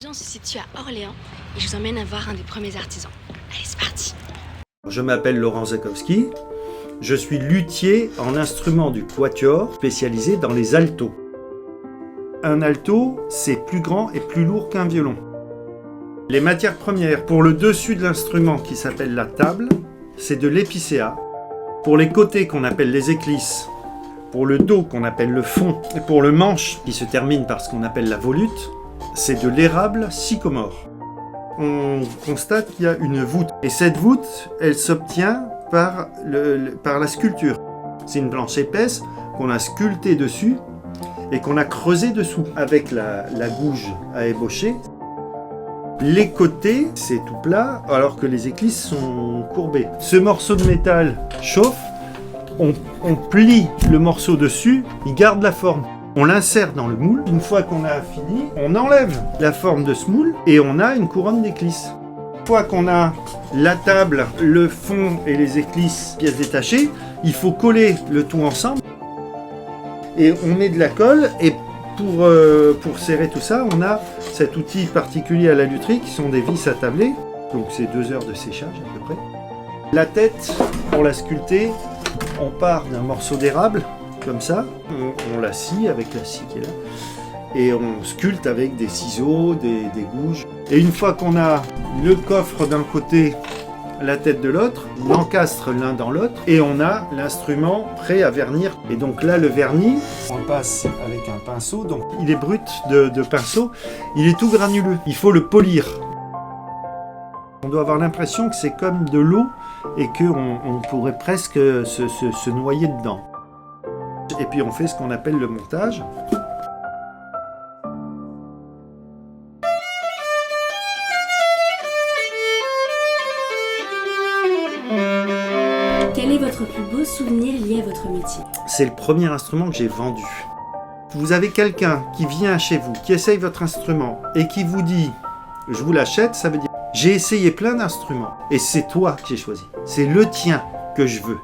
On se situe à Orléans et je vous emmène à voir un des premiers artisans. Allez, c'est parti. Je m'appelle Laurent Zakowski, je suis luthier en instruments du quatuor spécialisé dans les altos. Un alto, c'est plus grand et plus lourd qu'un violon. Les matières premières pour le dessus de l'instrument qui s'appelle la table, c'est de l'épicéa. Pour les côtés qu'on appelle les éclisses, pour le dos qu'on appelle le fond, et pour le manche qui se termine par ce qu'on appelle la volute, c'est de l'érable sycomore. On constate qu'il y a une voûte. Et cette voûte, elle s'obtient par la sculpture. C'est une planche épaisse qu'on a sculptée dessus et qu'on a creusée dessous avec la gouge à ébaucher. Les côtés, c'est tout plat, alors que les éclisses sont courbées. Ce morceau de métal chauffe, on plie le morceau dessus, il garde la forme. On l'insère dans le moule. Une fois qu'on a fini, on enlève la forme de ce moule et on a une couronne d'éclisses. Une fois qu'on a la table, le fond et les éclisses, pièces détachées, il faut coller le tout ensemble. Et on met de la colle et pour serrer tout ça, on a cet outil particulier à la lutherie qui sont des vis attablées. Donc c'est 2 heures de séchage à peu près. La tête, pour la sculpter, on part d'un morceau d'érable. Comme ça, on la scie avec la scie qui est là, et on sculpte avec des ciseaux, des gouges. Et une fois qu'on a le coffre d'un côté, la tête de l'autre, on encastre l'un dans l'autre, et on a l'instrument prêt à vernir. Et donc là, le vernis, on le passe avec un pinceau, donc il est brut de pinceau, il est tout granuleux, il faut le polir. On doit avoir l'impression que c'est comme de l'eau, et qu'on pourrait presque se noyer dedans. Et puis on fait ce qu'on appelle le montage. Quel est votre plus beau souvenir lié à votre métier? C'est le premier instrument que j'ai vendu. Vous avez quelqu'un qui vient chez vous, qui essaye votre instrument et qui vous dit « je vous l'achète », ça veut dire « j'ai essayé plein d'instruments et c'est toi que j'ai choisi. C'est le tien que je veux ».